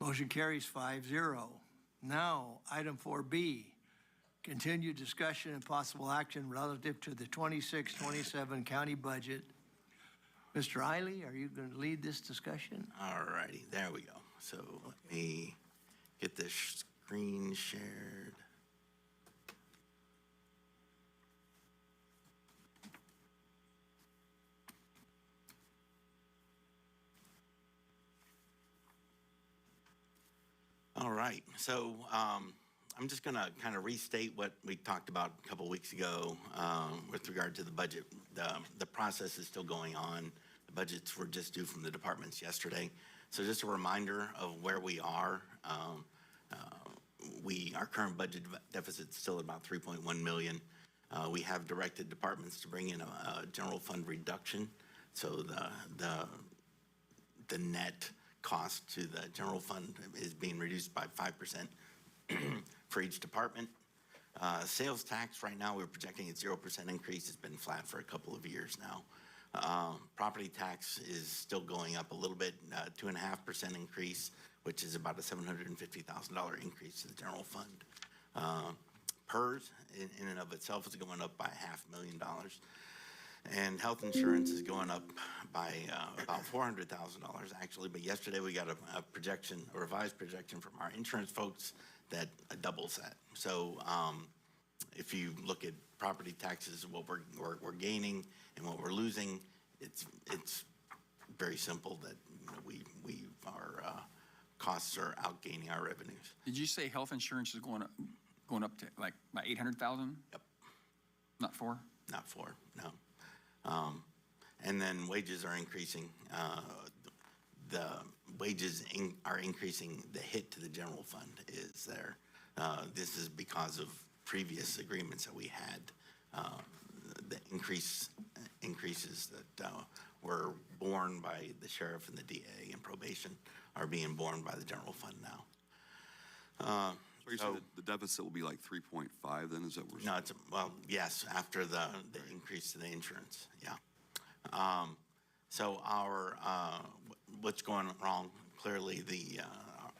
Motion carries 5-0. Now, item 4B, continued discussion and possible action relative to the 26-27 county budget. Mr. Eiley, are you going to lead this discussion? All righty, there we go. So let me get this screen shared. All right, so I'm just going to kind of restate what we talked about a couple weeks ago with regard to the budget. The process is still going on. The budgets were just due from the departments yesterday. So just a reminder of where we are. Our current budget deficit is still at about 3.1 million. We have directed departments to bring in a general fund reduction. So the net cost to the general fund is being reduced by 5% for each department. Sales tax, right now, we're projecting a 0% increase. It's been flat for a couple of years now. Property tax is still going up a little bit, 2.5% increase, which is about a $750,000 increase to the general fund. PERS, in and of itself, is going up by $500,000. And health insurance is going up by about $400,000 actually, but yesterday we got a revised projection from our insurance folks that doubles that. So if you look at property taxes, what we're gaining and what we're losing, it's very simple that our costs are outgaining our revenues. Did you say health insurance is going up to like by 800,000? Yep. Not 4? Not 4, no. And then wages are increasing. The wages are increasing. The hit to the general fund is there. This is because of previous agreements that we had. The increases that were borne by the sheriff and the DA and probation are being borne by the general fund now. So you said the deficit will be like 3.5 then, is that what we're saying? No, well, yes, after the increase to the insurance, yeah. So what's going wrong, clearly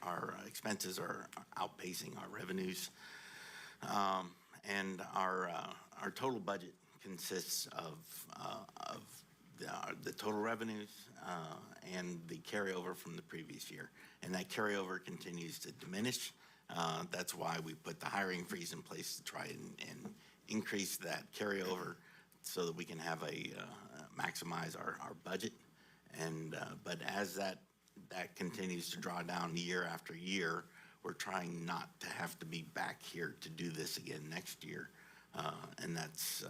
our expenses are outpacing our revenues. And our total budget consists of the total revenues and the carryover from the previous year. And that carryover continues to diminish. That's why we put the hiring freeze in place to try and increase that carryover so that we can have maximize our budget. And but as that continues to draw down year after year, we're trying not to have to be back here to do this again next year. And that's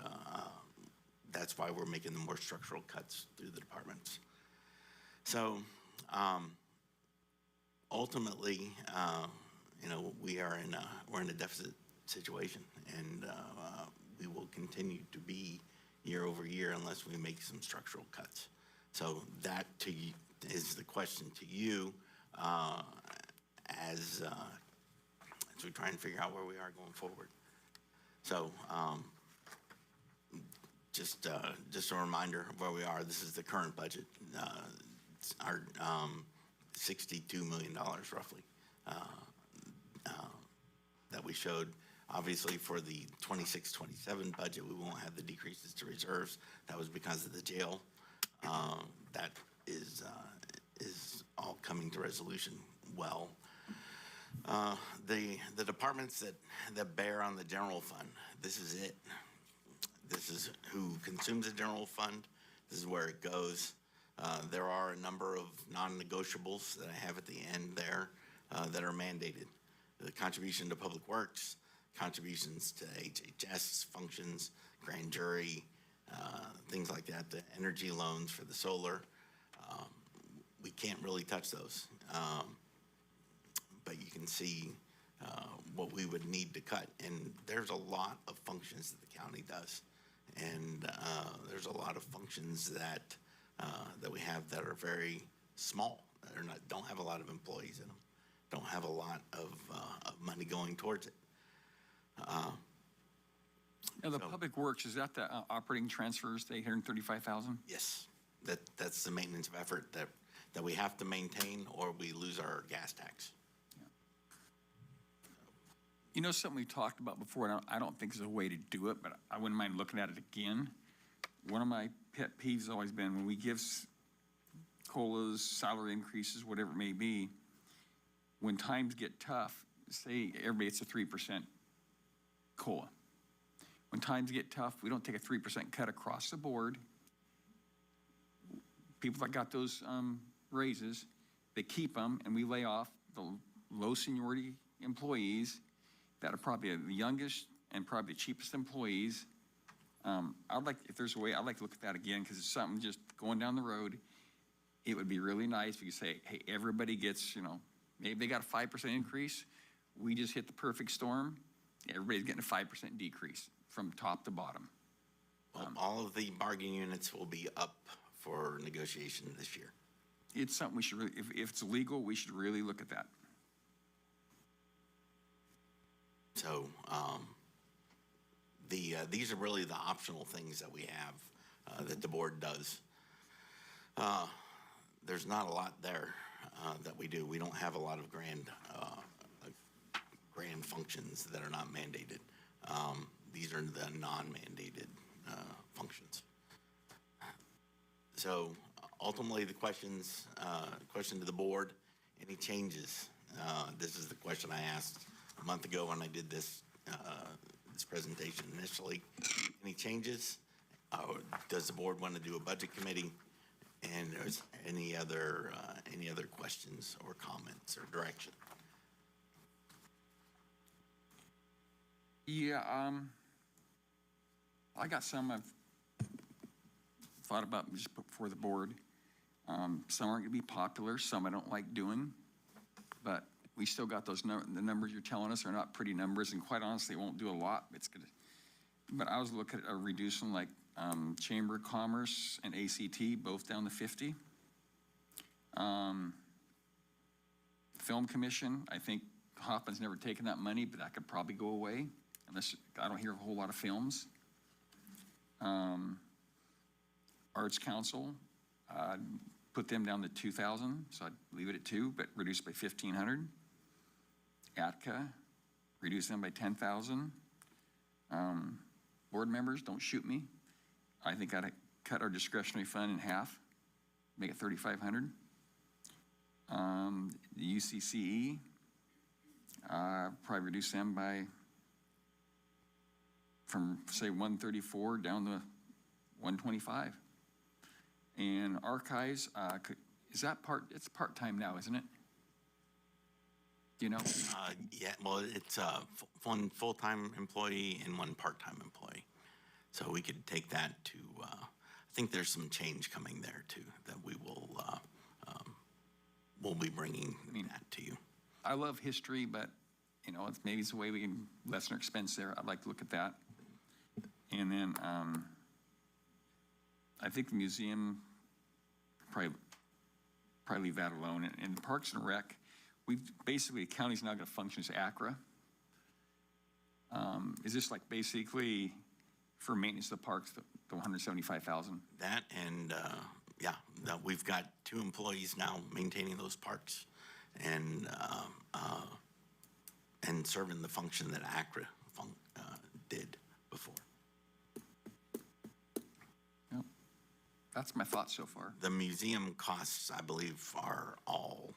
why we're making the more structural cuts through the departments. So ultimately, we're in a deficit situation, and we will continue to be year over year unless we make some structural cuts. So that is the question to you as we try and figure out where we are going forward. So just a reminder of where we are. This is the current budget. Our $62 million roughly that we showed. Obviously, for the 26-27 budget, we won't have the decreases to reserves. That was because of the jail. That is all coming to resolution well. The departments that bear on the general fund, this is it. This is who consumes the general fund. This is where it goes. There are a number of non-negotiables that I have at the end there that are mandated. The contribution to public works, contributions to HHS functions, grand jury, things like that, the energy loans for the solar. We can't really touch those. But you can see what we would need to cut. And there's a lot of functions that the county does. And there's a lot of functions that we have that are very small. Don't have a lot of employees in them. Don't have a lot of money going towards it. Now, the public works, is that the operating transfers, the $835,000? Yes, that's the maintenance of effort that we have to maintain, or we lose our gas tax. You know, something we talked about before, and I don't think there's a way to do it, but I wouldn't mind looking at it again. One of my pet peeves has always been when we give COLAs, salary increases, whatever it may be, when times get tough, say everybody gets a 3% COLA. When times get tough, we don't take a 3% cut across the board. People that got those raises, they keep them, and we lay off the low seniority employees that are probably the youngest and probably the cheapest employees. I'd like, if there's a way, I'd like to look at that again, because it's something just going down the road. It would be really nice if you say, hey, everybody gets, you know, maybe they got a 5% increase. We just hit the perfect storm. Everybody's getting a 5% decrease from top to bottom. Well, all of the bargaining units will be up for negotiation this year. It's something we should really, if it's legal, we should really look at that. So these are really the optional things that we have that the board does. There's not a lot there that we do. We don't have a lot of grand functions that are not mandated. These are the non-mandated functions. So ultimately, the question to the board: any changes? This is the question I asked a month ago when I did this presentation initially. Any changes? Does the board want to do a budget committee? And there's any other questions or comments or direction? Yeah, I got some I've thought about just put before the board. Some aren't gonna be popular, some I don't like doing, but we still got those, the numbers you're telling us are not pretty numbers, and quite honestly, it won't do a lot. It's gonna, but I was looking at reducing like Chamber of Commerce and ACT, both down to 50. Film Commission, I think Hoffman's never taken that money, but that could probably go away, unless I don't hear a whole lot of films. Arts Council, put them down to 2,000, so I'd leave it at 2, but reduce by 1,500. ATCA, reduce them by 10,000. Board members, don't shoot me. I think I'd cut our discretionary fund in half, make it 3,500. The UCCE, probably reduce them by, from say 134 down to 125. And archives, is that it's part-time now, isn't it? Do you know? Yeah, well, it's one full-time employee and one part-time employee. So we could take that to, I think there's some change coming there too, that we will, we'll be bringing that to you. I love history, but you know, maybe it's a way we can lessen our expense there. I'd like to look at that. And then I think the museum, probably leave that alone. And Parks and Rec, basically the county's now going to function as ACRA. Is this like basically for maintenance of the parks, the 175,000? That and yeah, we've got 2 employees now maintaining those parks and serving the function that ACRA did before. Yep. That's my thoughts so far. The museum costs, I believe, are all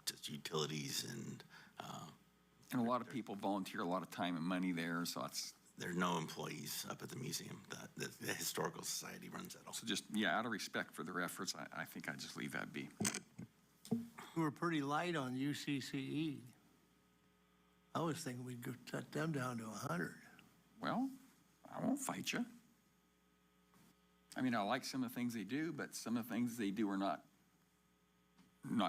just utilities and a lot of people volunteer a lot of time and money there, so it's. There are no employees up at the museum. The Historical Society runs that all. So just, yeah, out of respect for their efforts, I think I'd just leave that be. We were pretty light on UCCE. I was thinking we'd go cut them down to 100. Well, I won't fight you. I mean, I like some of the things they do, but some of the things they do are not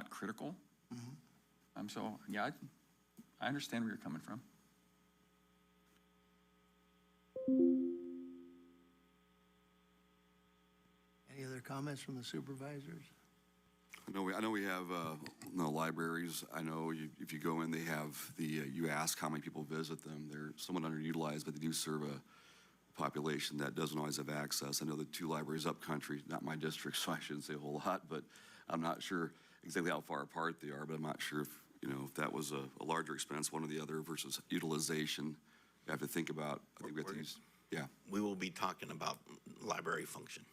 critical. Mm-hmm. So, yeah, I understand where you're coming from. Any other comments from the supervisors? I know we have the libraries. I know if you go in, they have you ask how many people visit them. They're somewhat underutilized, but they do serve a population that doesn't always have access. I know the 2 libraries up country, not my district, so I shouldn't say a whole lot, but I'm not sure exactly how far apart they are, but I'm not sure you know, if that was a larger expense, one or the other versus utilization, you have to think about, I think we have to use, yeah. We will be talking about library function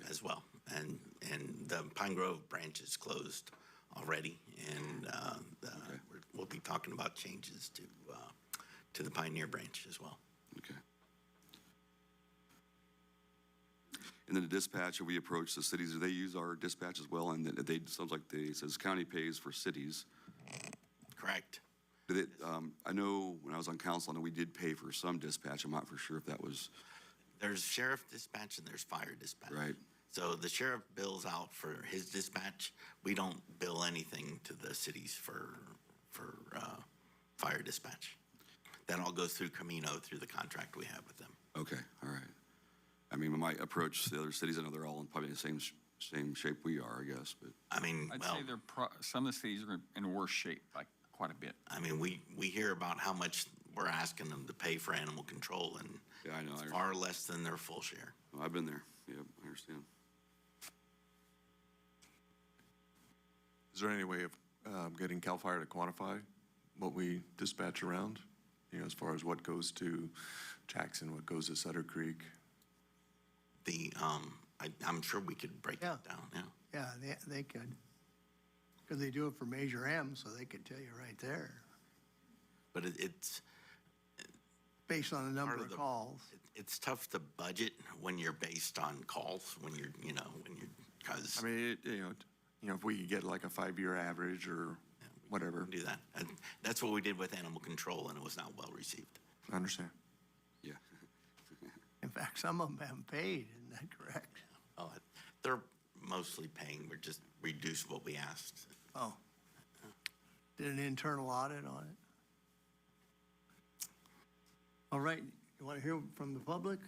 as well. And the Pine Grove branch is closed already, and we'll be talking about changes to the Pioneer branch as well. Okay. And then the dispatch, we approach the cities, do they use our dispatch as well? And they, sounds like it says county pays for cities. Correct. Did it, I know when I was on council, I know we did pay for some dispatch. I'm not for sure if that was, There's sheriff dispatch and there's fire dispatch. Right. So the sheriff bills out for his dispatch. We don't bill anything to the cities for fire dispatch. That all goes through Camino, through the contract we have with them. okay, all right. I mean, we might approach the other cities. I know they're all in probably the same shape we are, I guess, but. I mean, I'd well, say some of the cities are in worse shape by quite a bit. I mean, we hear about how much we're asking them to pay for animal control, and Yeah, I know. it's far less than their full share. I've been there. Yep, I understand. Is there any way of getting CAL FIRE to quantify what we dispatch around? You know, as far as what goes to Jackson, what goes to Sutter Creek? I'm sure we could break Yeah. that down, yeah. Yeah, they could. Because they do it for Measure M, so they could tell you right there, But it's based on the number part of calls. it's tough to budget when you're based on calls, when you're, because I mean, if we could get like a 5-year average or whatever. do that. And that's what we did with animal control, and it was not well received. I understand. Yeah. In fact, some of them haven't paid, isn't that correct? Oh, they're mostly paying, we're just reduced what we asked. Oh. Did an internal audit on it? All right, you want to hear from the public?